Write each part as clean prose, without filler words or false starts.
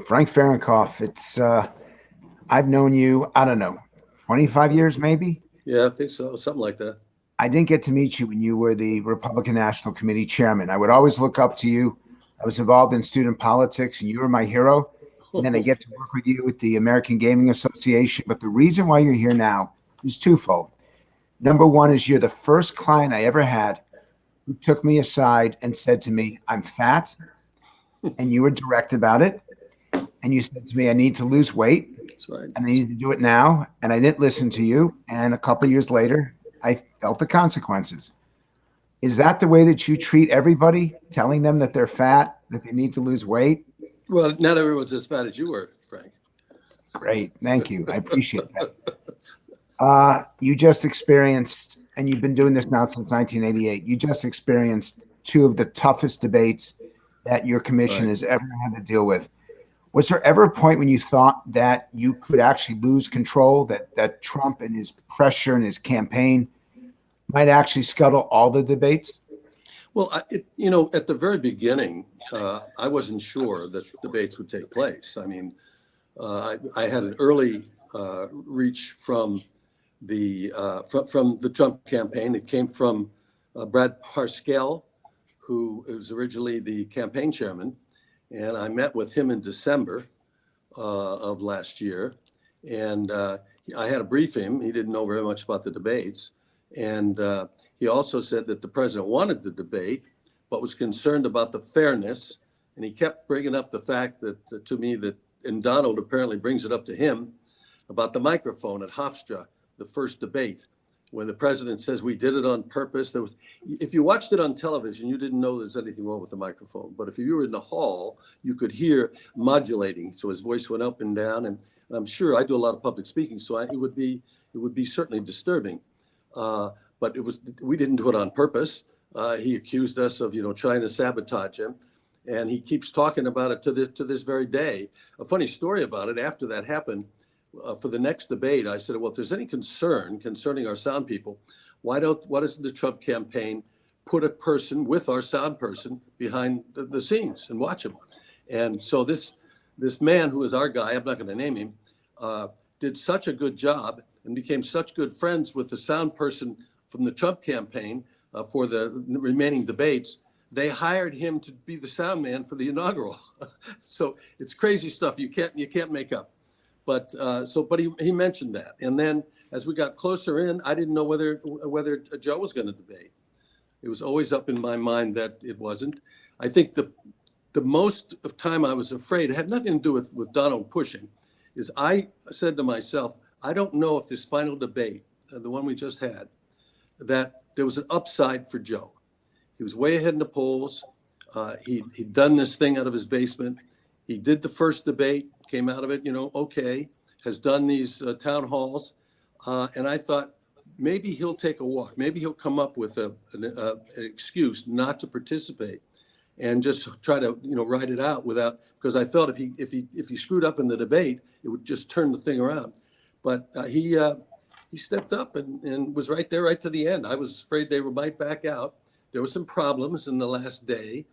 Frank Fahrenkopf. I've known you, I don't know, 25 years maybe. Yeah, I think so. Something like that. I didn't get to meet you when you were the Republican National Committee chairman. I would always look up to you. I was involved in student politics and you were my hero. And then I get to work with you at the American Gaming Association. But the reason why you're here now is twofold. Number one is you're the first client I ever had who took me aside and said to me, I'm fat, and you were direct about it. And you said to me, I need to lose weight That's right. and I need to do it now. And I didn't listen to you. And a couple of years later, I felt the consequences. Is that the way that you treat everybody, telling them that they're fat, that they need to lose weight? Well, not everyone's as fat as you were, Frank. Great. Thank you. I appreciate that. You just experienced, and you've been doing this now since 1988, you just experienced two of the toughest debates that your commission Right. has ever had to deal with. Was there ever a point when you thought that you could actually lose control, that Trump and his pressure and his campaign might actually scuttle all the debates? Well, at the very beginning, I wasn't sure that debates would take place. I mean, I had an early reach from the Trump campaign. It came from Brad Parscale, who was originally the campaign chairman, and I met with him in December of last year, and I had to brief him. He didn't know very much about the debates, and he also said that the president wanted the debate, but was concerned about the fairness, and he kept bringing up the fact that to me that, and Donald apparently brings it up to him, about the microphone at Hofstra, the first debate, when the president says we did it on purpose. If you watched it on television, you didn't know there's anything wrong with the microphone. But if you were in the hall, you could hear modulating. So his voice went up and down. And I'm sure I do a lot of public speaking, so it would be certainly disturbing. But we didn't do it on purpose. He accused us of trying to sabotage him, and he keeps talking about it to this very day. A funny story about it: after that happened, for the next debate, I said, well, if there's any concern concerning our sound people, why doesn't the Trump campaign put a person with our sound person behind the scenes and watch him? And so this man who is our guy, I'm not going to name him, did such a good job and became such good friends with the sound person from the Trump campaign for the remaining debates. They hired him to be the sound man for the inaugural. So it's crazy stuff you can't make up. But he mentioned that, and then as we got closer in, I didn't know whether Joe was going to debate. It was always up in my mind that it wasn't. I think the most of time I was afraid, it had nothing to do with Donald pushing, is I said to myself, I don't know if this final debate, the one we just had, that there was an upside for Joe. He was way ahead in the polls. He'd done this thing out of his basement. He did the first debate, came out of it, okay, has done these town halls. And I thought maybe he'll take a walk. Maybe he'll come up with an excuse not to participate and just try to, ride it out because I felt if he screwed up in the debate, it would just turn the thing around. But he stepped up and was right there, right to the end. I was afraid they might back out. There were some problems in the last day.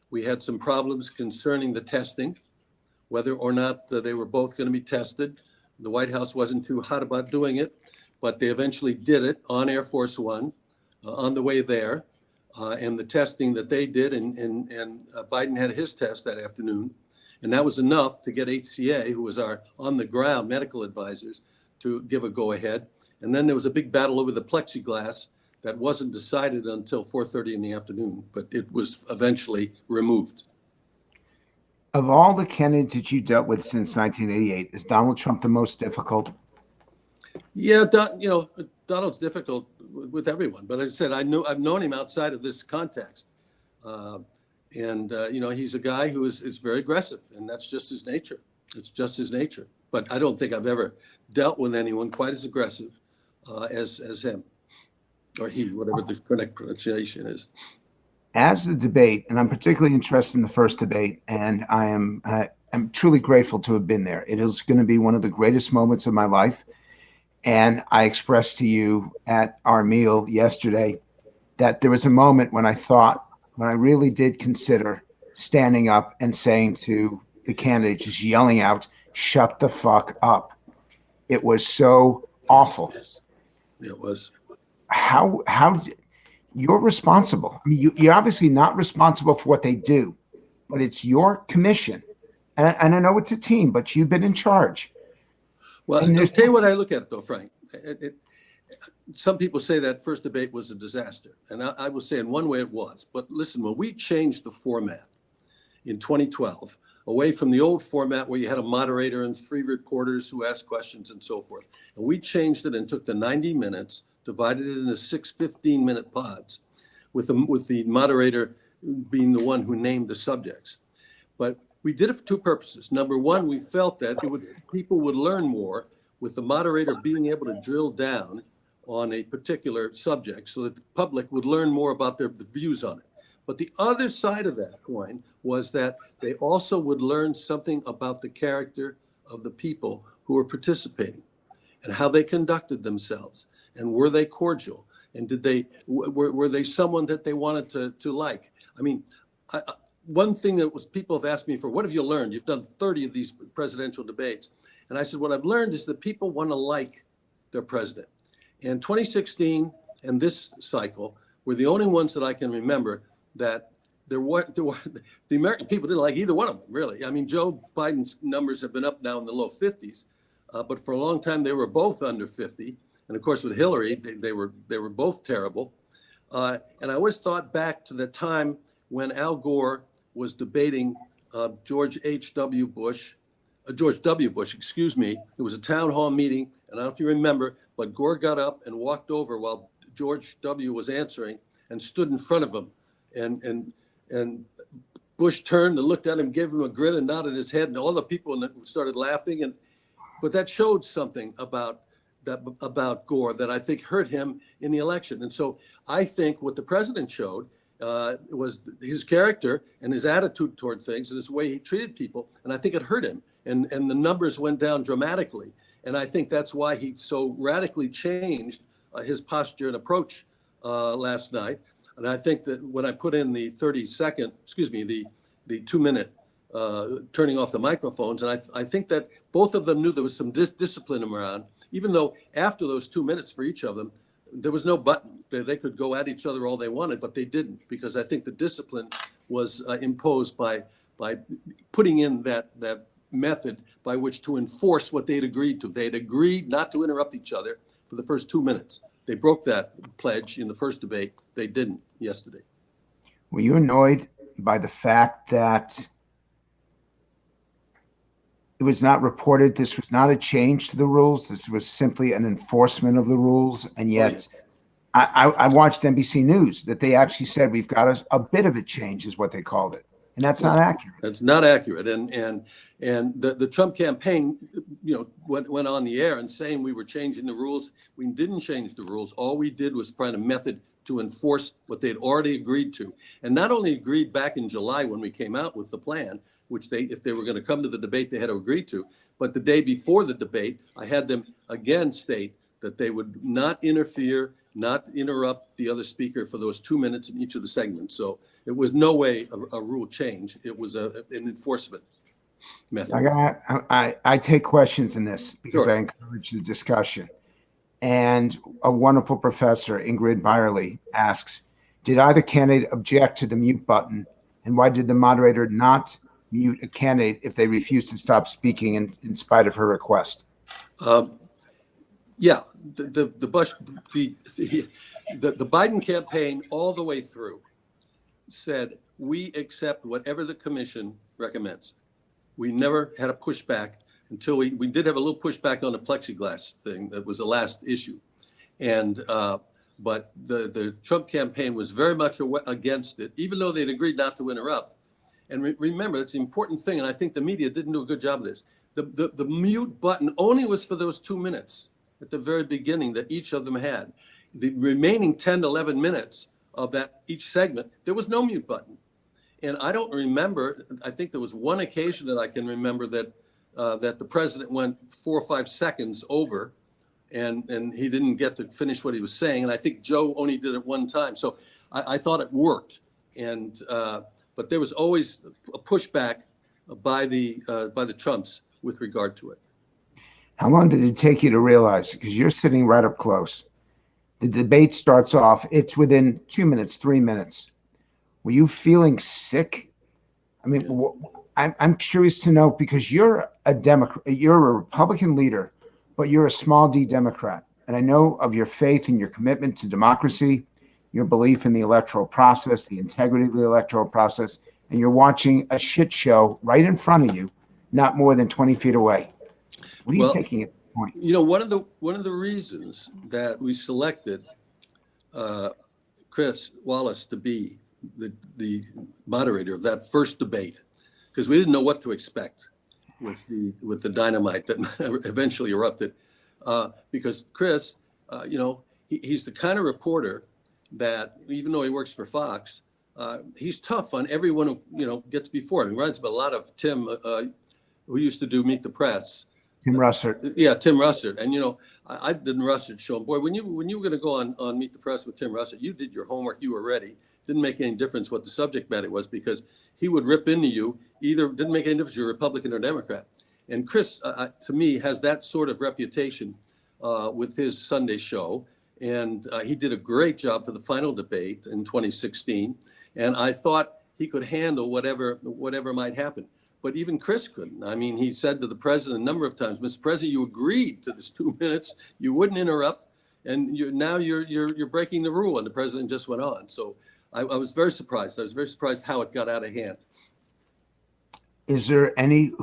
We had some problems concerning the testing, whether or not they were both going to be tested. The White House wasn't too hot about doing it, but they eventually did it on Air Force One on the way there. And the testing that they did, and Biden had his test that afternoon. And that was enough to get HCA, who was our on-the-ground medical advisors, to give a go-ahead. And then there was a big battle over the plexiglass that wasn't decided until 4:30 in the afternoon, but it was eventually removed. Of all the candidates that you dealt with since 1988, is Donald Trump the most difficult? Yeah, Donald's difficult with everyone, but as I said, I've known him outside of this context, and he's a guy who is very aggressive, and that's just his nature. It's just his nature. But I don't think I've ever dealt with anyone quite as aggressive as him. Or he, whatever the correct pronunciation is. As the debate, and I'm particularly interested in the first debate, and I'm truly grateful to have been there. It is going to be one of the greatest moments of my life. And I expressed to you at our meal yesterday that there was a moment when I really did consider standing up and saying to the candidate just yelling out, "Shut the fuck up." It was so awful. It was. How you're responsible. I mean, you're obviously not responsible for what they do, but it's your commission. And I know it's a team, but you've been in charge. Well, And I'll there's tell you what I look at, though, Frank. Some people say that first debate was a disaster. And I will say in one way it was. But listen, when we changed the format in 2012, away from the old format where you had a moderator and 3 reporters who asked questions and so forth, and we changed it and took the 90 minutes, divided it into 6 15-minute pods, with the moderator being the one who named the subjects. But we did it for 2 purposes. Number one, we felt that people would learn more with the moderator being able to drill down on a particular subject so that the public would learn more about the views on it. But the other side of that coin was that they also would learn something about the character of the people who were participating and how they conducted themselves, and were they cordial, and were they someone that they wanted to like. I mean, one thing that was people have asked me for, what have you learned? You've done 30 of these presidential debates. And I said, what I've learned is that people want to like their president. And 2016 and this cycle were the only ones that I can remember that the American people didn't like either one of them, really. I mean, Joe Biden's numbers have been up now in the low 50s, but for a long time they were both under 50. And of course, with Hillary, they were both terrible. And I always thought back to the time when Al Gore was debating George W. Bush, excuse me. It was a town hall meeting, and I don't know if you remember, but Gore got up and walked over while George W. was answering and stood in front of him. And Bush turned and looked at him, gave him a grin and nodded his head, and all the people started laughing. But that showed something about Gore that I think hurt him in the election. And so I think what the president showed was his character and his attitude toward things and his way he treated people. And I think it hurt him. And the numbers went down dramatically. And I think that's why he so radically changed his posture and approach last night. And I think that when I put in the 2-minute turning off the microphones, and I think that both of them knew there was some discipline around, even though after those 2 minutes for each of them, there was no button. They could go at each other all they wanted, but they didn't, because I think the discipline was imposed by putting in that method by which to enforce what they'd agreed to. They'd agreed not to interrupt each other for the first 2 minutes. They broke that pledge in the first debate. They didn't yesterday. Were you annoyed by the fact that it was not reported? This was not a change to the rules. This was simply an enforcement of the rules. And yet I watched NBC News that they actually said we've got a bit of a change is what they called it. And that's not accurate. That's not accurate. And the Trump campaign, went on the air and saying we were changing the rules. We didn't change the rules. All we did was find a method to enforce what they'd already agreed to. And not only agreed back in July when we came out with the plan, which if they were going to come to the debate, they had to agree to. But the day before the debate, I had them again state that they would not interfere, not interrupt the other speaker for those 2 minutes in each of the segments. So it was no way a rule change. It was an enforcement method. I take questions in this because Sure. I encourage the discussion. And a wonderful professor, Ingrid Byerly, asks, did either candidate object to the mute button? And why did the moderator not mute a candidate if they refused to stop speaking in spite of her request? Yeah, the Biden campaign all the way through said, we accept whatever the commission recommends. We never had a pushback until we did have a little pushback on the plexiglass thing. That was the last issue. And but the Trump campaign was very much against it, even though they'd agreed not to interrupt. And remember, that's the important thing. And I think the media didn't do a good job of this. The mute button only was for those 2 minutes at the very beginning that each of them had. The remaining 10 to 11 minutes of that each segment, there was no mute button. And I don't remember, I think there was one occasion that I can remember that the president went 4 or 5 seconds over and he didn't get to finish what he was saying. And I think Joe only did it one time. So I thought it worked. And but there was always a pushback by the Trumps with regard to it. How long did it take you to realize? Because you're sitting right up close. The debate starts off. It's within 2 minutes, 3 minutes. Were you feeling sick? I mean, I'm curious to know, because you're a Democrat, you're a Republican leader, but you're a small d Democrat. And I know of your faith and your commitment to democracy, your belief in the electoral process, the integrity of the electoral process, and you're watching a shit show right in front of you, not more than 20 feet away. What are you thinking at this point? You know, one of the reasons that we selected Chris Wallace to be the moderator of that first debate, because we didn't know what to expect with the dynamite that eventually erupted. Because Chris, you know, he's the kind of reporter that, even though he works for Fox, he's tough on everyone who, you know, gets before him. He reminds me a lot of Tim, who used to do Meet the Press. Tim Russert. Yeah, Tim Russert. And, you know, I did Russert show. Boy, when you were going to go on Meet the Press with Tim Russert, you did your homework. You were ready. Didn't make any difference what the subject matter was, because he would rip into you. Either didn't make any difference you're Republican or Democrat. And Chris, to me, has that sort of reputation with his Sunday show. And he did a great job for the final debate in 2016. And I thought he could handle whatever might happen. But even Chris couldn't. I mean, he said to the president a number of times, "Mr. President, you agreed to this 2 minutes. You wouldn't interrupt, and you're breaking the rule." And the president just went on. So I was very surprised. I was very surprised how it got out of hand. Is there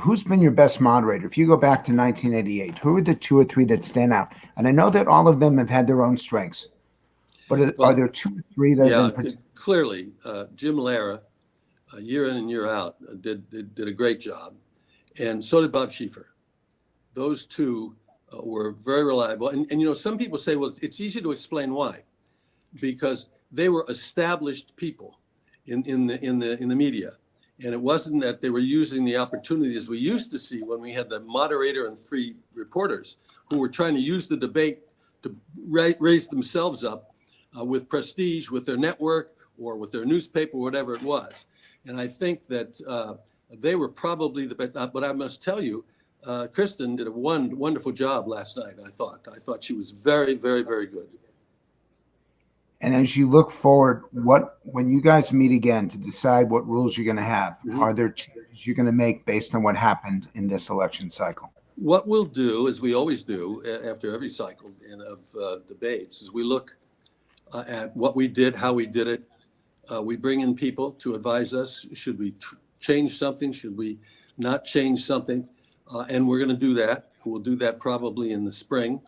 who's been your best moderator? If you go back to 1988, who are the 2 or 3 that stand out? And I know that all of them have had their own strengths, but are there 2 or 3 that have been clearly, Jim Lara, year in and year out, did a great job, and so did Bob Schieffer. Those 2 were very reliable, and you know, some people say, well, it's easy to explain why, because they were established people in the media, and it wasn't that they were using the opportunities we used to see when we had the moderator and 3 reporters who were trying to use the debate to raise themselves up with prestige, with their network or with their newspaper, whatever it was. And I think that they were probably the best. But I must tell you, Kristen did a wonderful job last night. I thought she was very, very, very good. And as you look forward, when you guys meet again to decide what rules you're going to have, are there changes you're going to make based on what happened in this election cycle? What we'll do, as we always do after every cycle of debates, is we look at what we did, how we did it. We bring in people to advise us. Should we change something? Should we not change something? And we're going to do that. We'll do that probably in the spring.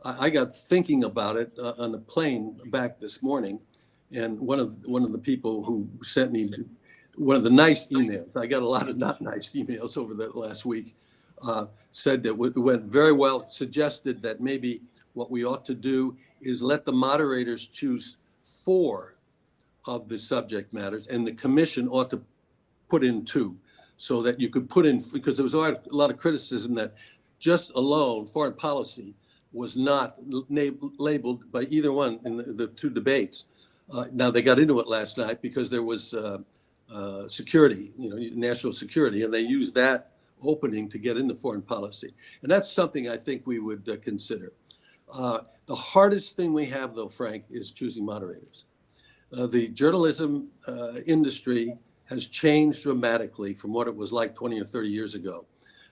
I got thinking about it on the plane back this morning, and one of the people who sent me one of the nice emails, I got a lot of not nice emails over the last week, said that it went very well, suggested that maybe what we ought to do is let the moderators choose 4 of the subject matters, and the commission ought to put in 2, so that you could put in, because there was a lot of criticism that just alone foreign policy was not labeled by either one in the 2 debates. Now they got into it last night because there was security, you know, national security, and they used that opening to get into foreign policy. And that's something I think we would consider. The hardest thing we have, though, Frank, is choosing moderators. The journalism industry has changed dramatically from what it was like 20 or 30 years ago.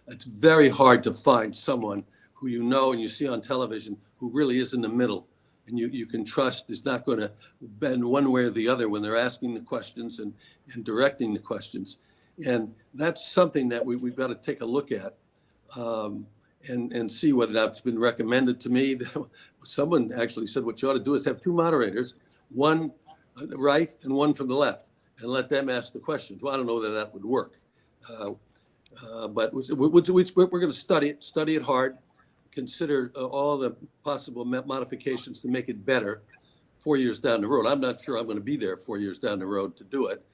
It's very hard to find someone who you know and you see on television who really is in the middle, and you can trust is not going to bend one way or the other when they're asking the questions and directing the questions. And that's something that we've got to take a look at and see whether that's been recommended to me. Someone actually said what you ought to do is have 2 moderators, one right and one from the left, and let them ask the questions. Well, I don't know whether that would work. But we're going to study it hard, consider all the possible modifications to make it better 4 years down the road. I'm not sure I'm going to be there 4 years down the road to do it.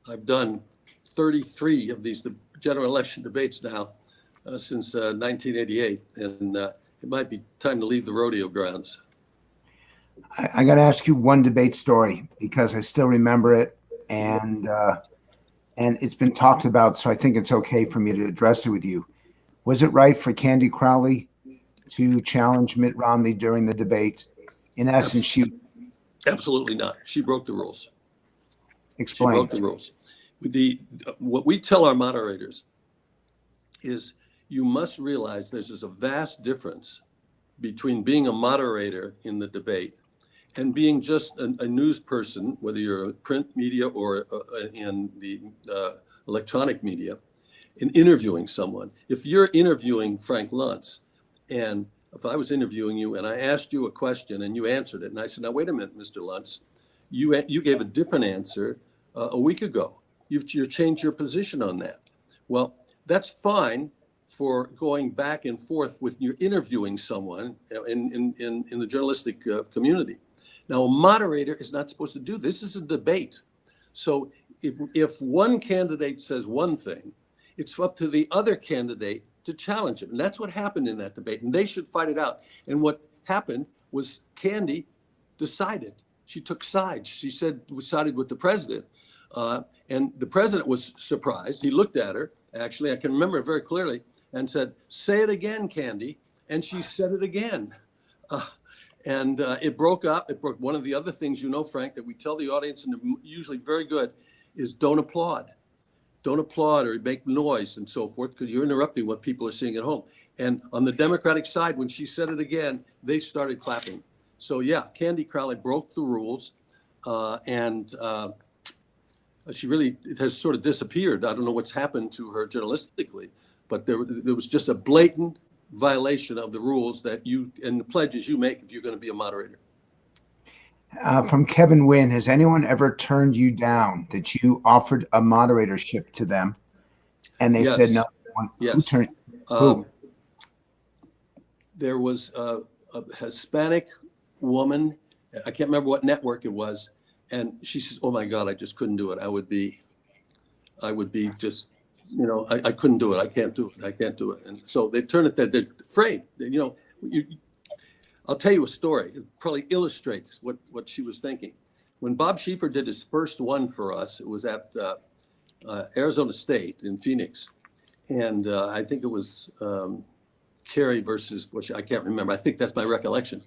I've done 33 of these general election debates now since 1988, and it might be time to leave the rodeo grounds. I got to ask you one debate story because I still remember it, and and it's been talked about, so I think it's okay for me to address it with you. Was it right for Candy Crowley to challenge Mitt Romney during the debate? In essence, she Absolutely not. She broke the rules. She explained. broke the rules. What we tell our moderators is you must realize there's a vast difference between being a moderator in the debate and being just a news person, whether you're a print media or in the electronic media, in interviewing someone. If you're interviewing Frank Luntz, and if I was interviewing you and I asked you a question and you answered it, and I said, now, wait a minute, Mr. Luntz, you gave a different answer a week ago. You've changed your position on that. Well, that's fine for going back and forth with you're interviewing someone in the journalistic community. Now, a moderator is not supposed to do this. This is a debate. So if one candidate says one thing, it's up to the other candidate to challenge it. And that's what happened in that debate. And they should fight it out. And what happened was Candy decided. She took sides. She said we sided with the president. And the president was surprised. He looked at her. Actually, I can remember it very clearly, and said, say it again, Candy. And she said it again. And it broke up. It broke. One of the other things, Frank, that we tell the audience, and they're usually very good, is don't applaud. Don't applaud or make noise and so forth, because you're interrupting what people are seeing at home. And on the Democratic side, when she said it again, they started clapping. So yeah, Candy Crowley broke the rules, and she really has sort of disappeared. I don't know what's happened to her journalistically, but there was just a blatant violation of the rules that you and the pledges you make if you're going to be a moderator. From Kevin Wynn, has anyone ever turned you down that you offered a moderatorship to them and they said no? Yes. Who? There was a Hispanic woman. I can't remember what network it was. And she says, oh my God, I just couldn't do it. I would be just, I couldn't do it. I can't do it. I can't do it. And so they turn it that they're afraid. I'll tell you a story. It probably illustrates what she was thinking. When Bob Schieffer did his first one for us, it was at Arizona State in Phoenix. And I think it was Kerry versus Bush. I can't remember. I think that's my recollection.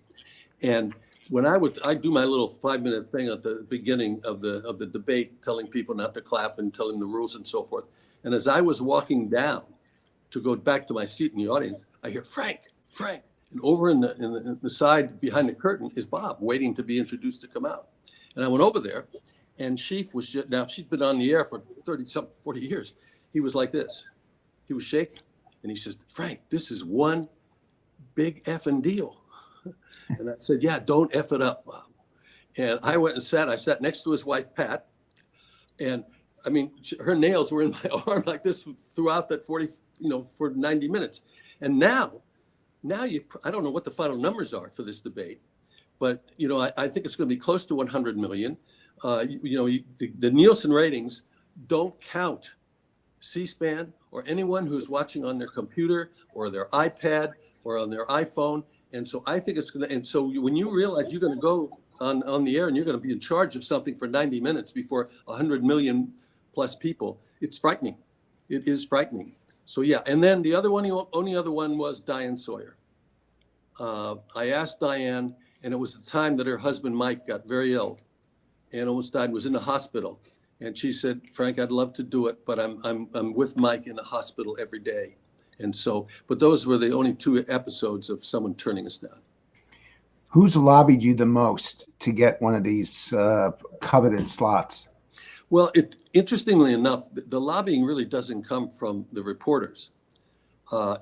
And when I do my little 5-minute thing at the beginning of the debate, telling people not to clap and telling them the rules and so forth. And as I was walking down to go back to my seat in the audience, I hear Frank. And over in the side behind the curtain is Bob, waiting to be introduced to come out. And I went over there, and Chief was now she's been on the air for 40 years. He was like this. He was shaking, and he says, Frank, this is one big effing deal. And I said, yeah, don't F it up, Bob. And I went and I sat next to his wife, Pat. And I mean, her nails were in my arm like this throughout that for 90 minutes. And now I don't know what the final numbers are for this debate, but, I think it's going to be close to 100 million. The Nielsen ratings don't count C-SPAN or anyone who's watching on their computer or their iPad or on their iPhone. And so I think it's going to, and so when you realize you're going to go on the air and you're going to be in charge of something for 90 minutes before 100 million plus people, it's frightening. It is frightening. So yeah, and then the only other one was Diane Sawyer. I asked Diane, and it was the time that her husband Mike got very ill and almost died, was in the hospital. And she said, Frank, I'd love to do it, but I'm with Mike in the hospital every day. And so, but those were the only 2 episodes of someone turning us down. Who's lobbied you the most to get one of these coveted slots? Well, interestingly enough, the lobbying really doesn't come from the reporters.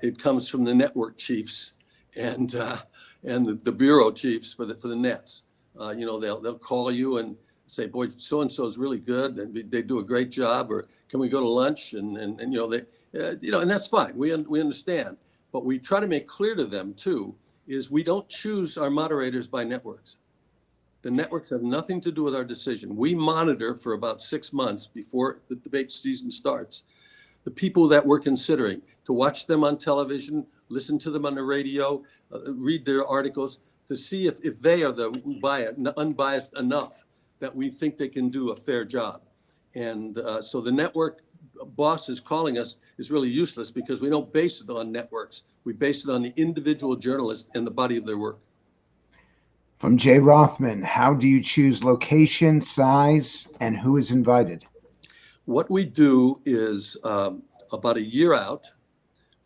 It comes from the network chiefs and the bureau chiefs for the nets. They'll call you and say, boy, so and so is really good, and they do a great job, or can we go to lunch? And that's fine. We understand, but we try to make clear to them too is we don't choose our moderators by networks. The networks have nothing to do with our decision. We monitor for about 6 months before the debate season starts the people that we're considering, to watch them on television, listen to them on the radio, read their articles, to see if they are unbiased enough that we think they can do a fair job. And so the network bosses calling us is really useless because we don't base it on networks. We base it on the individual journalist and the body of their work. From Jay Rothman, how do you choose location, size, and who is invited? What we do is about a year out.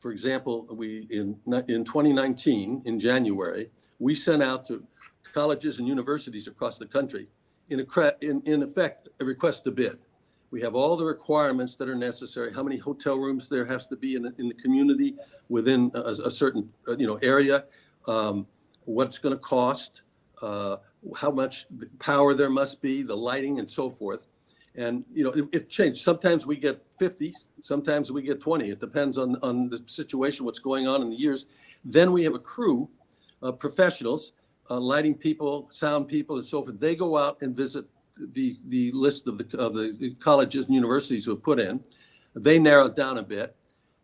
For example, in 2019, in January, we sent out to colleges and universities across the country, in effect, a request to bid. We have all the requirements that are necessary, how many hotel rooms there has to be in the community within a certain area, what it's going to cost, how much power there must be, the lighting, and so forth. And it changed. Sometimes we get 50, sometimes we get 20. It depends on the situation, what's going on in the years. Then we have a crew of professionals, lighting people, sound people, and so forth. They go out and visit the list of the colleges and universities who have put in. They narrow it down a bit,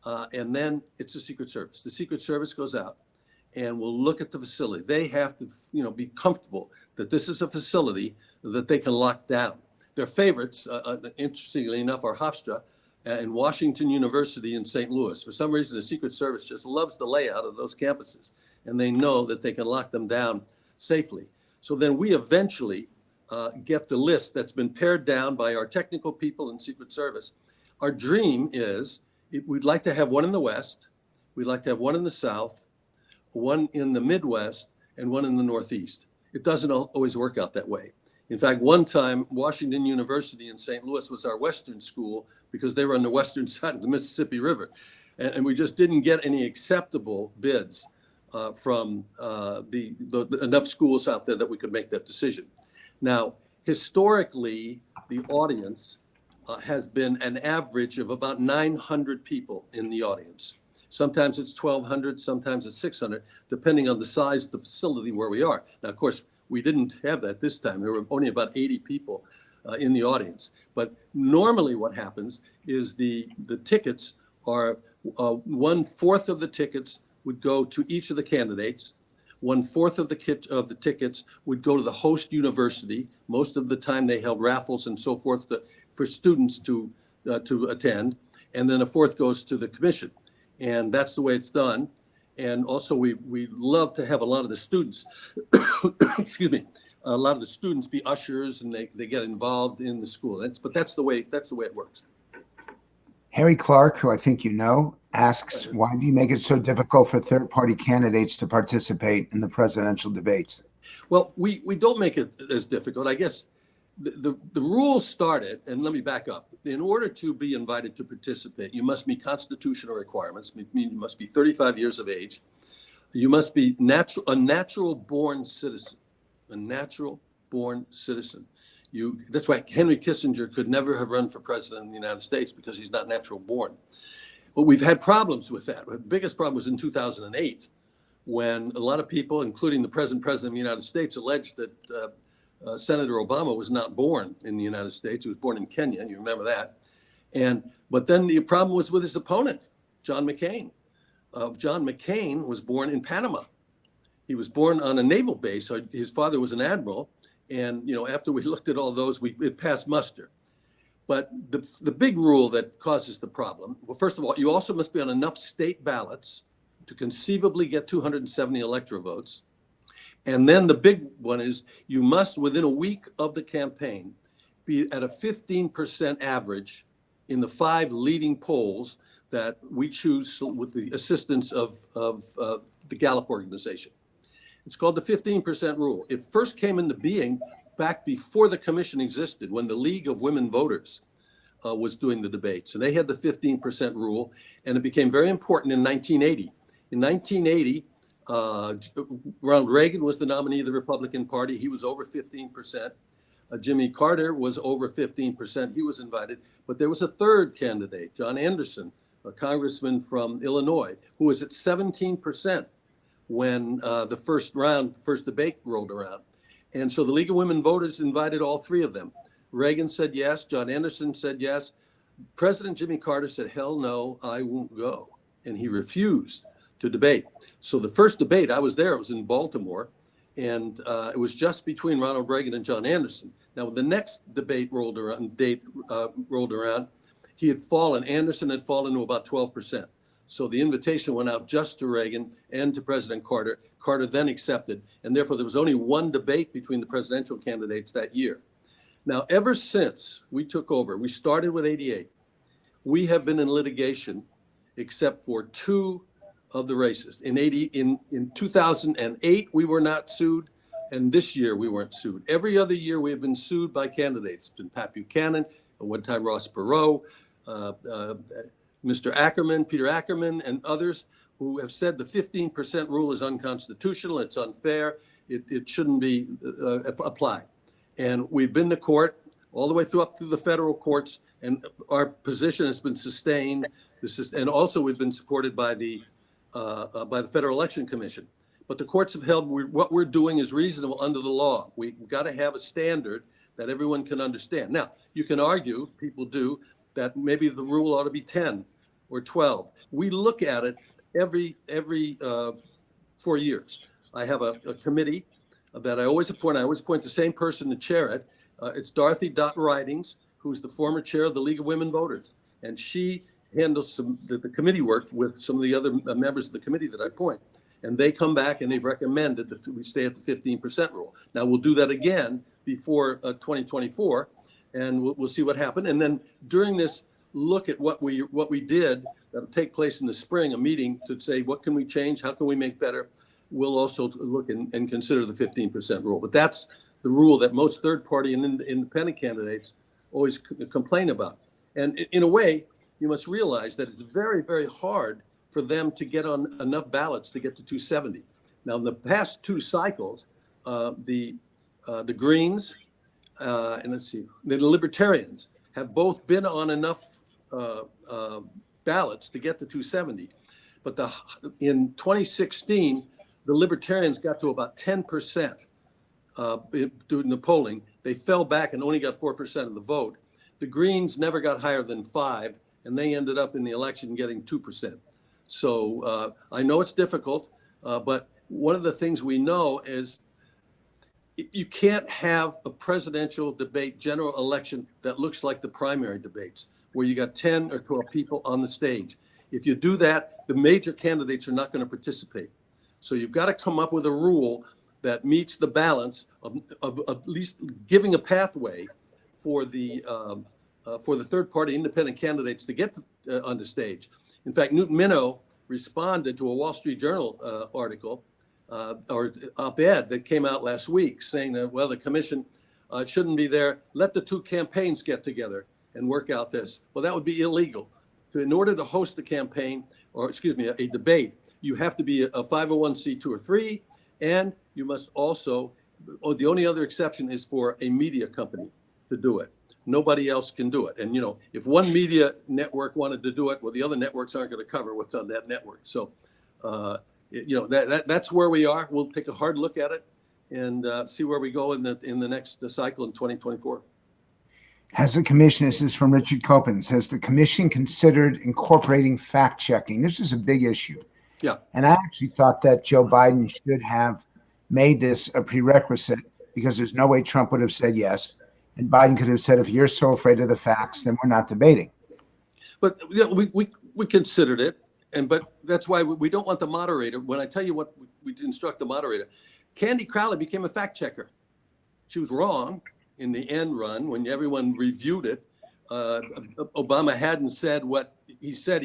and then it's the Secret Service. The Secret Service goes out and will look at the facility. They have to be comfortable that this is a facility that they can lock down. Their favorites, interestingly enough, are Hofstra and Washington University in St. Louis. For some reason, the Secret Service just loves the layout of those campuses, and they know that they can lock them down safely. So then we eventually get the list that's been pared down by our technical people in Secret Service. Our dream is we'd like to have one in the West, we'd like to have one in the South, one in the Midwest, and one in the Northeast. It doesn't always work out that way. In fact, one time, Washington University in St. Louis was our Western school because they were on the western side of the Mississippi River. And we just didn't get any acceptable bids from enough schools out there that we could make that decision. Now, historically, the audience has been an average of about 900 people in the audience. Sometimes it's 1,200, sometimes it's 600, depending on the size of the facility where we are. Now, of course, we didn't have that this time. There were only about 80 people in the audience. But normally what happens is the tickets are 1/4 of the tickets would go to each of the candidates. 1/4 of the tickets would go to the host university. Most of the time they held raffles and so forth for students to attend. And then 1/4 goes to the commission. And that's the way it's done. And also we love to have a lot of the students, excuse me, a lot of the students be ushers and they get involved in the school. But that's the way it works. Harry Clark, who I think you know, asks, why do you make it so difficult for third-party candidates to participate in the presidential debates? Well, we don't make it as difficult. I guess the rule started, and let me back up. In order to be invited to participate, you must meet constitutional requirements. You must be 35 years of age. You must be a natural-born citizen, a natural-born citizen. That's why Henry Kissinger could never have run for president of the United States, because he's not natural-born. But we've had problems with that. The biggest problem was in 2008, when a lot of people, including the present president of the United States, alleged that Senator Obama was not born in the United States. He was born in Kenya. You remember that. But then the problem was with his opponent, John McCain. John McCain was born in Panama. He was born on a naval base. His father was an admiral. And after we looked at all those, it passed muster. But the big rule that causes the problem, well, first of all, you also must be on enough state ballots to conceivably get 270 electoral votes. And then the big one is you must, within a week of the campaign, be at a 15% average in the 5 leading polls that we choose with the assistance of the Gallup organization. It's called the 15% rule. It first came into being back before the commission existed, when the League of Women Voters was doing the debates. And they had the 15% rule, and it became very important in 1980. In 1980, Ronald Reagan was the nominee of the Republican Party. He was over 15%. Jimmy Carter was over 15%. He was invited. But there was a third candidate, John Anderson, a congressman from Illinois, who was at 17% when the first debate rolled around. And so the League of Women Voters invited all 3 of them. Reagan said yes. John Anderson said yes. President Jimmy Carter said, hell no, I won't go. And he refused to debate. So the first debate, I was there, it was in Baltimore, and it was just between Ronald Reagan and John Anderson. Now, when the next debate rolled around, he had fallen. Anderson had fallen to about 12%. So the invitation went out just to Reagan and to President Carter. Carter then accepted, and therefore there was only one debate between the presidential candidates that year. Now, ever since we took over, we started with 88. We have been in litigation except for two of the races. In 2008, we were not sued, and this year we weren't sued. Every other year we have been sued by candidates. It's been Pat Buchanan, at one time Ross Perot, Mr. Ackerman, Peter Ackerman, and others who have said the 15% rule is unconstitutional, it's unfair, it shouldn't be applied. And we've been to court all the way up through the federal courts, and our position has been sustained. And also we've been supported by the Federal Election Commission. But the courts have held what we're doing is reasonable under the law. We've got to have a standard that everyone can understand. Now, you can argue, people do, that maybe the rule ought to be 10 or 12. We look at it every 4 years. I have a committee that I always appoint. I always appoint the same person to chair it. It's Dorothy Dot Ridings, who's the former chair of the League of Women Voters. And she handles the committee work with some of the other members of the committee that I appoint. And they come back and they've recommended that we stay at the 15% rule. Now, we'll do that again before 2024, and we'll see what happened. And then during this look at what we did, that'll take place in the spring, a meeting to say, what can we change? How can we make better? We'll also look and consider the 15% rule. But that's the rule that most third-party and independent candidates always complain about. And in a way, you must realize that it's very, very hard for them to get on enough ballots to get to 270. Now, in the past two cycles, the Greens and the Libertarians have both been on enough ballots to get to 270. But in 2016, the Libertarians got to about 10% during the polling. They fell back and only got 4% of the vote. The Greens never got higher than 5%, and they ended up in the election getting 2%. So I know it's difficult, but one of the things we know is you can't have a presidential debate, general election that looks like the primary debates, where you got 10 or 12 people on the stage. If you do that, the major candidates are not going to participate. So you've got to come up with a rule that meets the balance of at least giving a pathway for the third-party independent candidates to get on the stage. In fact, Newton Minow responded to a Wall Street Journal article or op-ed that came out last week saying that, well, the commission shouldn't be there. Let the two campaigns get together and work out this. Well, that would be illegal. So in order to host a campaign, a debate, you have to be a 501c2 or 3, and you must also, the only other exception is for a media company to do it. Nobody else can do it. And, if one media network wanted to do it, well, the other networks aren't going to cover what's on that network. So, that's where we are. We'll take a hard look at it and see where we go in the next cycle in 2024. Has the commission, this is from Richard Copen, has the commission considered incorporating fact checking? This is a big issue. Yeah. And I actually thought that Joe Biden should have made this a prerequisite, because there's no way Trump would have said yes. And Biden could have said, if you're so afraid of the facts, then we're not debating. But we considered it. But that's why we don't want the moderator. When I tell you what we instruct the moderator, Candy Crowley became a fact checker. She was wrong in the end run when everyone reviewed it. Obama hadn't said what he said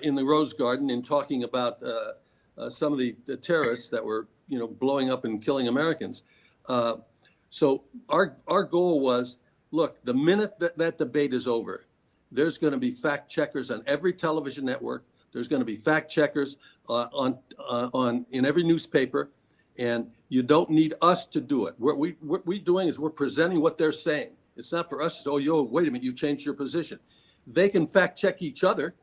in the Rose Garden in talking about some of the terrorists that were blowing up and killing Americans. So our goal was, look, the minute that debate is over, there's going to be fact checkers on every television network. There's going to be fact checkers in every newspaper, and you don't need us to do it. What we're doing is we're presenting what they're saying. It's not for us to say, wait a minute, you changed your position. They can fact check each other.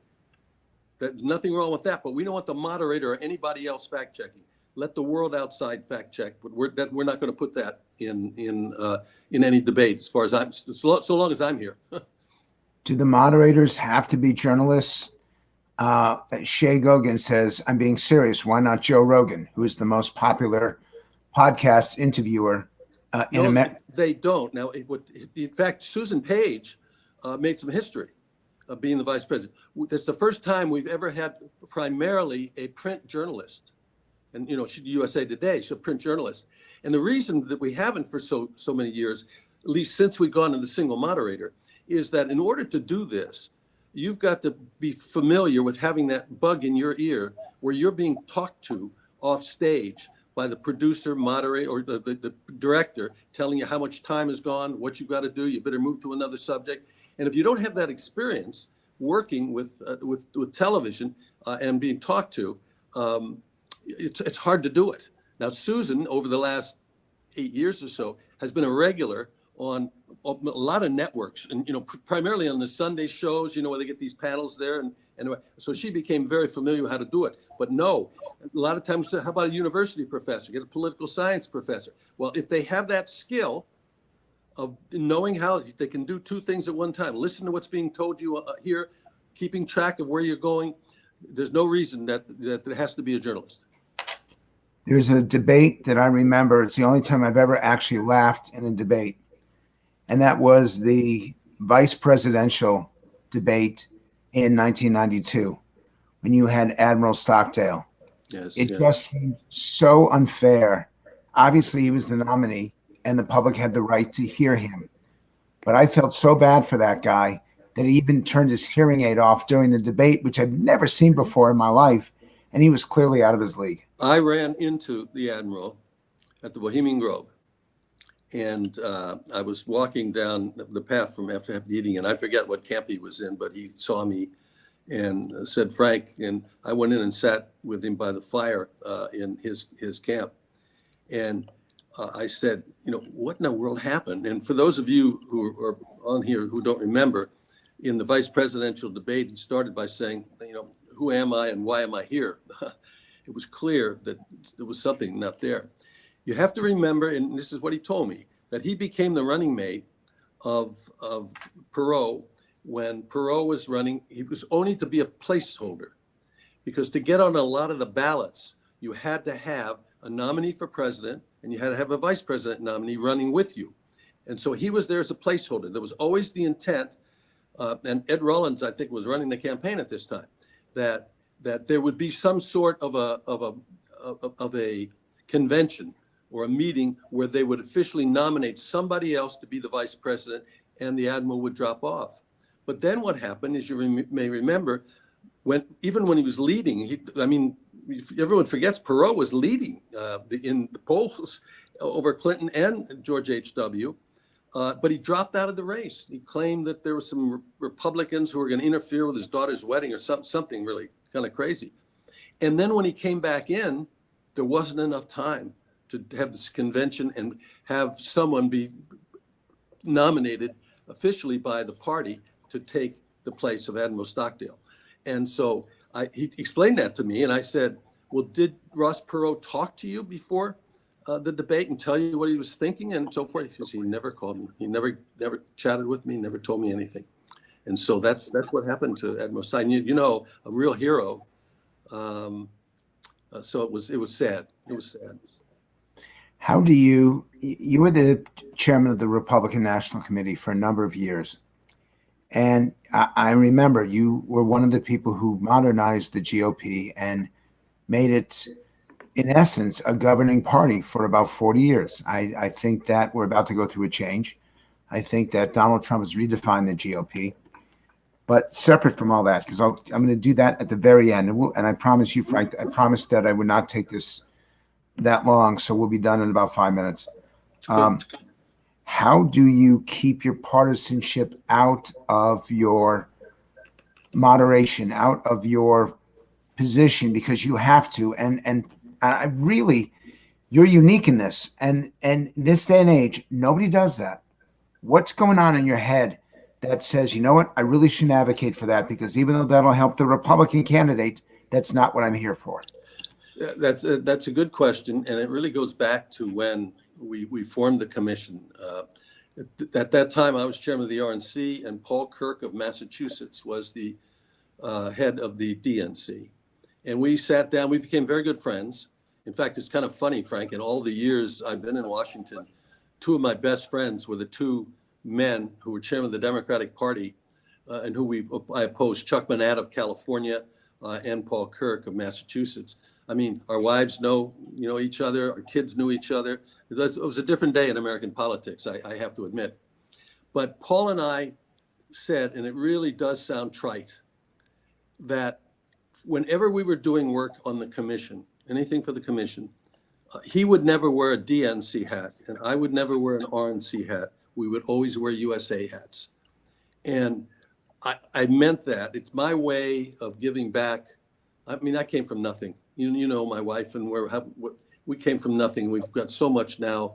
There's nothing wrong with that, but we don't want the moderator or anybody else fact checking. Let the world outside fact check, but we're not going to put that in any debate as far as so long as I'm here. Do the moderators have to be journalists? Shay Gogan says, I'm being serious. Why not Joe Rogan, who is the most popular podcast interviewer in No, America? they don't. Now, in fact, Susan Page made some history of being the vice president. That's the first time we've ever had primarily a print journalist. And, she's USA Today, she's a print journalist. And the reason that we haven't for so many years, at least since we've gone to the single moderator, is that in order to do this, you've got to be familiar with having that bug in your ear where you're being talked to off stage by the producer, moderator, or the director telling you how much time has gone, what you've got to do, you better move to another subject. And if you don't have that experience working with television and being talked to, it's hard to do it. Now, Susan, over the last 8 years or so, has been a regular on a lot of networks, and primarily on the Sunday shows, where they get these panels there, and so she became very familiar with how to do it. But no, a lot of times, how about a university professor? Get a political science professor. Well, if they have that skill of knowing how they can do two things at one time, listen to what's being told you here, keeping track of where you're going, there's no reason that there has to be a journalist. There's a debate that I remember. It's the only time I've ever actually laughed in a debate. And that was the vice presidential debate in 1992 when you had Admiral Stockdale. Yes, it just seemed so unfair. Obviously, he was the nominee and the public had the right to hear him. But I felt so bad for that guy that he even turned his hearing aid off during the debate, which I've never seen before in my life. And he was clearly out of his league. I ran into the Admiral at the Bohemian Grove. And I was walking down the path from after the eating, and I forget what camp he was in, but he saw me and said, Frank, and I went in and sat with him by the fire in his camp. And I said, what in the world happened? And for those of you who are on here who don't remember, in the vice presidential debate, he started by saying, who am I and why am I here? It was clear that there was something not there. You have to remember, and this is what he told me, that he became the running mate of Perot. When Perot was running, he was only to be a placeholder, because to get on a lot of the ballots, you had to have a nominee for president and you had to have a vice president nominee running with you. And so he was there as a placeholder. There was always the intent, and Ed Rollins, I think, was running the campaign at this time, that there would be some sort of a convention or a meeting where they would officially nominate somebody else to be the vice president, and the Admiral would drop off. But then what happened, as you may remember, even when he was leading, everyone forgets Perot was leading in the polls over Clinton and George H.W., but he dropped out of the race. He claimed that there were some Republicans who were going to interfere with his daughter's wedding or something really kind of crazy. And then when he came back in, there wasn't enough time to have this convention and have someone be nominated officially by the party to take the place of Admiral Stockdale. And so he explained that to me, and I said, well, did Ross Perot talk to you before the debate and tell you what he was thinking and so forth? Because he never called me. He never chatted with me, never told me anything. And so that's what happened to Admiral Stockdale. A real hero. So it was sad. It was sad. How do you were the chairman of the Republican National Committee for a number of years. And I remember you were one of the people who modernized the GOP and made it, in essence, a governing party for about 40 years. I think that we're about to go through a change. I think that Donald Trump has redefined the GOP. But separate from all that, because I'm going to do that at the very end. And I promise you, Frank, I promised that I would not take this that long, so we'll be done in about 5 minutes. How do you keep your partisanship out of your moderation, out of your position, because you have to? And I really, you're unique in this. And this day and age, nobody does that. What's going on in your head that says, you know what, I really shouldn't advocate for that, because even though that'll help the Republican candidate, that's not what I'm here for? That's a good question, and it really goes back to when we formed the commission. At that time, I was chairman of the RNC, and Paul Kirk of Massachusetts was the head of the DNC. And we sat down. We became very good friends. In fact, it's kind of funny, Frank, in all the years I've been in Washington, two of my best friends were the two men who were chairman of the Democratic Party and who I opposed, Chuck Manette of California and Paul Kirk of Massachusetts. I mean, our wives know each other, our kids knew each other. It was a different day in American politics, I have to admit. But Paul and I said, and it really does sound trite, that whenever we were doing work on the commission, anything for the commission, he would never wear a DNC hat, and I would never wear an RNC hat. We would always wear USA hats. And I meant that. It's my way of giving back. I mean, I came from nothing. You know, my wife and we came from nothing. We've got so much now.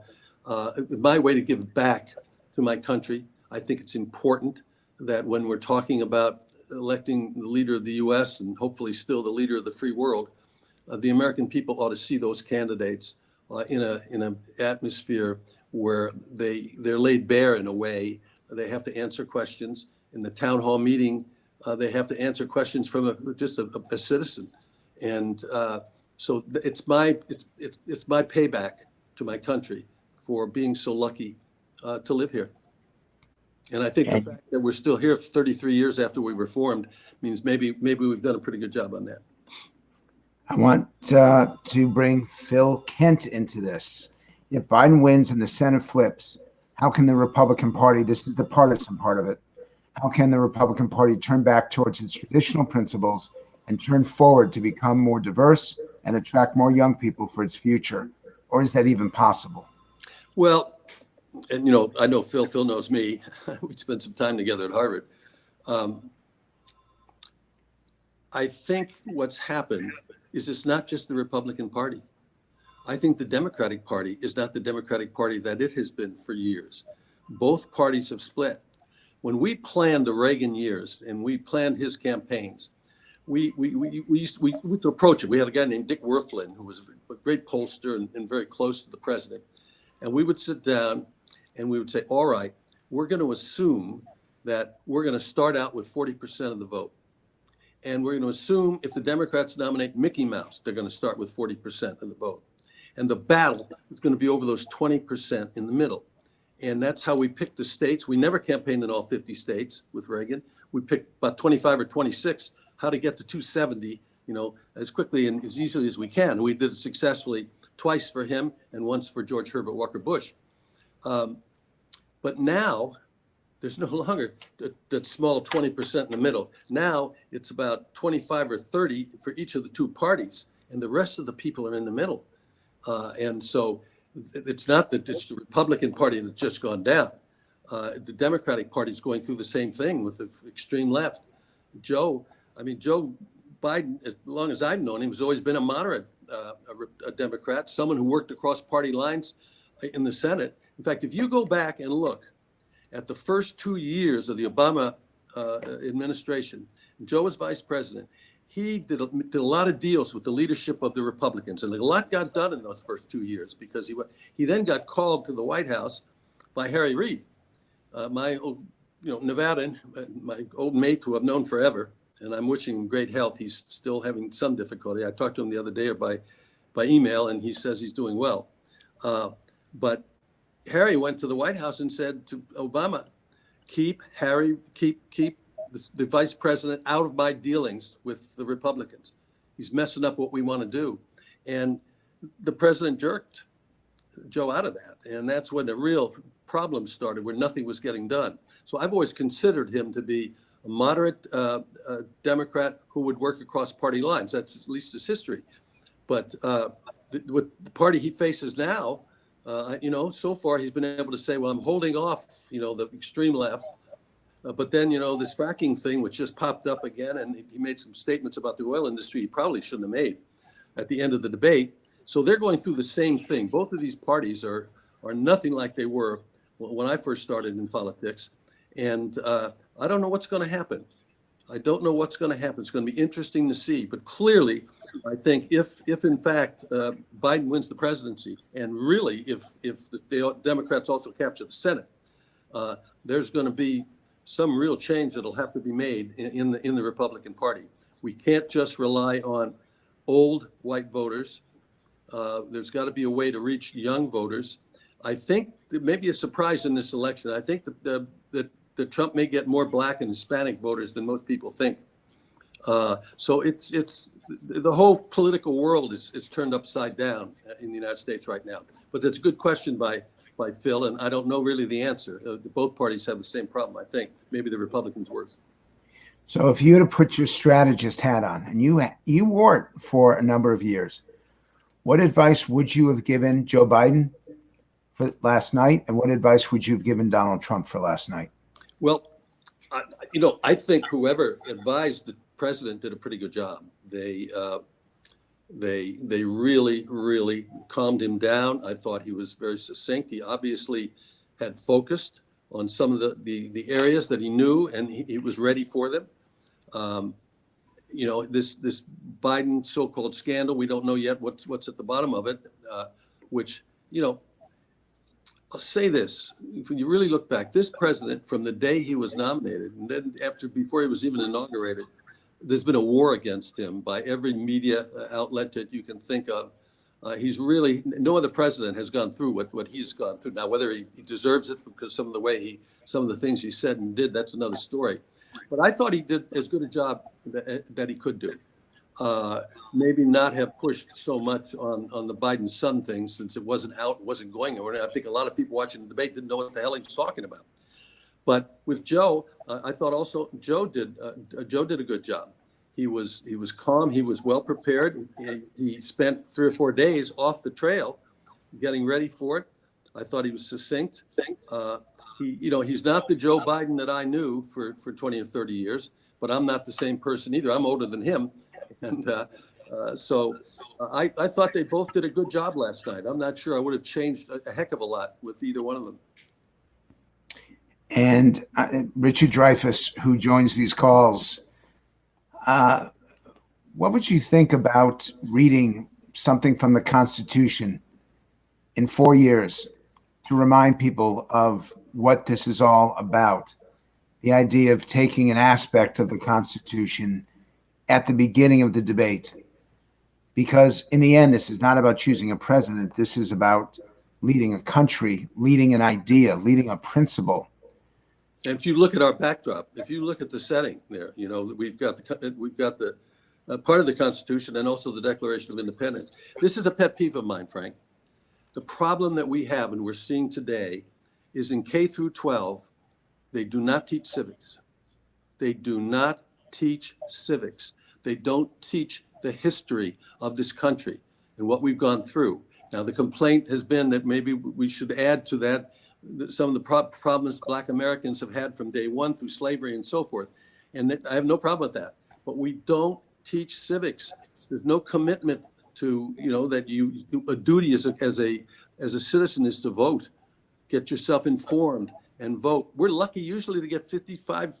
My way to give back to my country. I think it's important that when we're talking about electing the leader of the U.S. and hopefully still the leader of the free world, the American people ought to see those candidates in an atmosphere where they're laid bare in a way. They have to answer questions in the town hall meeting. They have to answer questions from just a citizen, and so it's my payback to my country for being so lucky to live here. And I think the fact that we're still here 33 years after we were formed means maybe we've done a pretty good job on that. I want to bring Phil Kent into this. If Biden wins and the Senate flips, how can the Republican Party, this is the partisan part of it, how can the Republican Party turn back towards its traditional principles and turn forward to become more diverse and attract more young people for its future? Or is that even possible? Well, and I know Phil knows me. We spent some time together at Harvard. I think what's happened is it's not just the Republican Party. I think the Democratic Party is not the Democratic Party that it has been for years. Both parties have split. When we planned the Reagan years and we planned his campaigns, we used to approach it. We had a guy named Dick Wirthlin, who was a great pollster and very close to the president. And we would sit down and we would say, all right, we're going to assume that we're going to start out with 40% of the vote. And we're going to assume if the Democrats nominate Mickey Mouse, they're going to start with 40% of the vote. And the battle is going to be over those 20% in the middle. And that's how we picked the states. We never campaigned in all 50 states with Reagan. We picked about 25 or 26, how to get to 270, as quickly and as easily as we can. We did it successfully twice for him and once for George Herbert Walker Bush. But now there's no longer that small 20% in the middle. Now it's about 25 or 30 for each of the two parties, and the rest of the people are in the middle. And so it's not that it's the Republican Party that's just gone down. The Democratic Party is going through the same thing with the extreme left. Joe Biden, as long as I've known him, has always been a moderate a Democrat, someone who worked across party lines in the Senate. In fact, if you go back and look at the first 2 years of the Obama administration, Joe was vice president. He did a lot of deals with the leadership of the Republicans, and a lot got done in those first 2 years because he then got called to the White House by Harry Reid, my old, Nevadan, my old mate who I've known forever, and I'm wishing him great health. He's still having some difficulty. I talked to him the other day by email, and he says he's doing well. But Harry went to the White House and said to Obama, keep the vice president out of my dealings with the Republicans. He's messing up what we want to do. And the president jerked Joe out of that. And that's when the real problem started, where nothing was getting done. So I've always considered him to be a moderate Democrat who would work across party lines. That's at least his history. But with the party he faces now, so far he's been able to say, well, I'm holding off, the extreme left. But then, this fracking thing, which just popped up again, and he made some statements about the oil industry he probably shouldn't have made at the end of the debate. So they're going through the same thing. Both of these parties are nothing like they were when I first started in politics. And I don't know what's going to happen. I don't know what's going to happen. It's going to be interesting to see. But clearly, I think if in fact Biden wins the presidency, and really if the Democrats also capture the Senate, there's going to be some real change that'll have to be made in the Republican Party. We can't just rely on old white voters. There's got to be a way to reach young voters. I think there may be a surprise in this election. I think that Trump may get more Black and Hispanic voters than most people think. So it's the whole political world is turned upside down in the United States right now. But that's a good question by Phil, and I don't know really the answer. Both parties have the same problem, I think. Maybe the Republicans worse. So if you had to put your strategist hat on, and you wore it for a number of years, what advice would you have given Joe Biden for last night, and what advice would you have given Donald Trump for last night? Well, I think whoever advised the president did a pretty good job. They really, really calmed him down. I thought he was very succinct. He obviously had focused on some of the areas that he knew, and he was ready for them. This Biden so-called scandal, we don't know yet what's at the bottom of it, which, I'll say this, when you really look back, this president, from the day he was nominated, and then before he was even inaugurated, there's been a war against him by every media outlet that you can think of. He's really, no other president has gone through what he's gone through. Now, whether he deserves it because some of the things he said and did, that's another story. But I thought he did as good a job that he could do. Maybe not have pushed so much on the Biden son thing, since it wasn't going anywhere. I think a lot of people watching the debate didn't know what the hell he was talking about. But with Joe, I thought also Joe did a good job. He was calm. He was well prepared. He spent 3 or 4 days off the trail, getting ready for it. I thought he was succinct. He's not the Joe Biden that I knew for 20 or 30 years, but I'm not the same person either. I'm older than him. And so I thought they both did a good job last night. I'm not sure I would have changed a heck of a lot with either one of them. And Richard Dreyfuss, who joins these calls, what would you think about reading something from the Constitution in 4 years to remind people of what this is all about? The idea of taking an aspect of the Constitution at the beginning of the debate, because in the end, this is not about choosing a president. This is about leading a country, leading an idea, leading a principle. And if you look at our backdrop, if you look at the setting there, we've got the part of the Constitution and also the Declaration of Independence. This is a pet peeve of mine, Frank. The problem that we have and we're seeing today is in K through 12, they do not teach civics. They do not teach civics. They don't teach the history of this country and what we've gone through. Now, the complaint has been that maybe we should add to that some of the problems Black Americans have had from day one through slavery and so forth. And I have no problem with that. But we don't teach civics. There's no commitment to, that a duty as a citizen is to vote, get yourself informed and vote. We're lucky usually to get 55%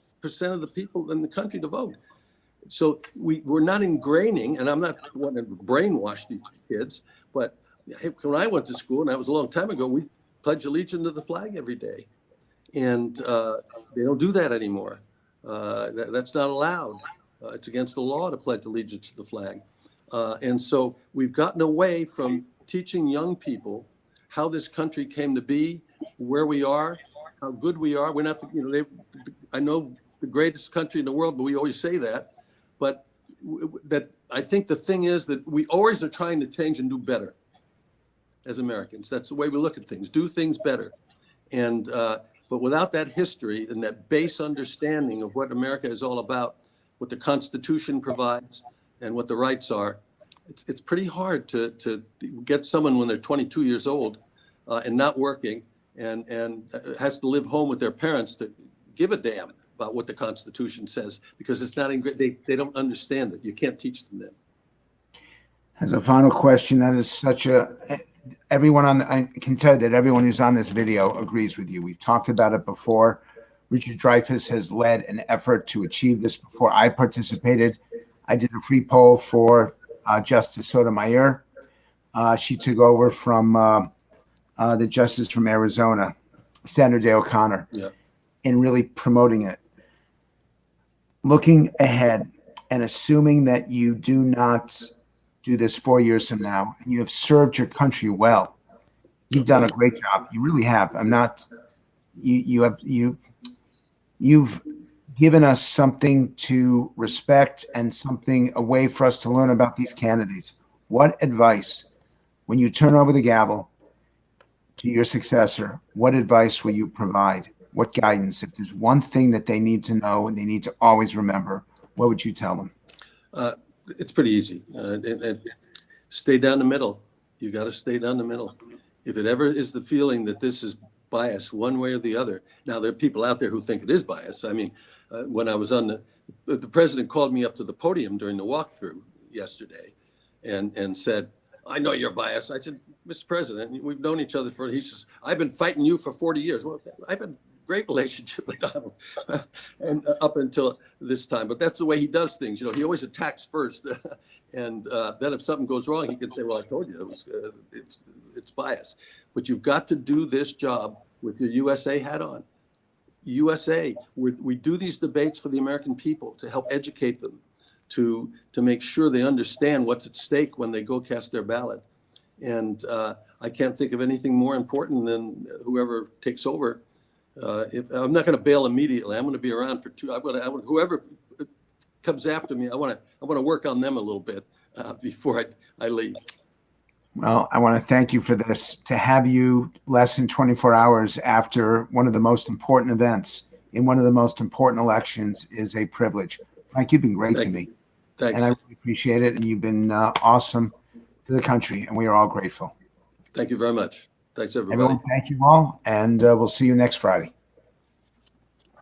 of the people in the country to vote. So we're not ingraining, and I'm not wanting to brainwash these kids, but when I went to school, and that was a long time ago, we pledge allegiance to the flag every day. And they don't do that anymore. That's not allowed. It's against the law to pledge allegiance to the flag. And so we've gotten away from teaching young people how this country came to be, where we are, how good we are. We're not, I know the greatest country in the world, but we always say that. But that I think the thing is that we always are trying to change and do better as Americans. That's the way we look at things, do things better. And but without that history and that base understanding of what America is all about, what the Constitution provides and what the rights are, it's pretty hard to get someone when they're 22 years old and not working and has to live home with their parents to give a damn about what the Constitution says, because it's not they don't understand it. You can't teach them that. As a final question, that is I can tell you that everyone who's on this video agrees with you. We've talked about it before. Richard Dreyfuss has led an effort to achieve this before. I participated. I did a free poll for Justice Sotomayor. She took over from the justice from Arizona, Sandra Day O'Connor, in really promoting it. Looking ahead and assuming that you do not do this 4 years from now and you have served your country well, You've done a great job. You really have. I'm not. You've given us something to respect and something, a way for us to learn about these candidates. What advice, when you turn over the gavel to your successor, what advice will you provide? What guidance? If there's one thing that they need to know and they need to always remember, what would you tell them? It's pretty easy. Stay down the middle. You got to stay down the middle. If it ever is the feeling that this is bias one way or the other. Now, there are people out there who think it is bias. I mean, when I was on the president called me up to the podium during the walkthrough yesterday and said, I know you're biased. I said, Mr. President, we've known each other he says, I've been fighting you for 40 years. Well, I've had a great relationship with Donald and up until this time, but that's the way he does things. You know, he always attacks first. And then if something goes wrong, he can say, well, I told you it's bias. But you've got to do this job with your USA hat on. USA, we do these debates for the American people to help educate them, to make sure they understand what's at stake when they go cast their ballot. And I can't think of anything more important than whoever takes over. If I'm not going to bail immediately, I'm going to be around for whoever comes after me, I want to work on them a little bit before I leave. Well, I want to thank you for this. To have you less than 24 hours after one of the most important events in one of the most important elections is a privilege. Frank, you've been great to me. Thanks. And I really appreciate it. And you've been awesome to the country, and we are all grateful. Thank you very much. Thanks, everybody. Everyone, thank you all, and we'll see you next Friday.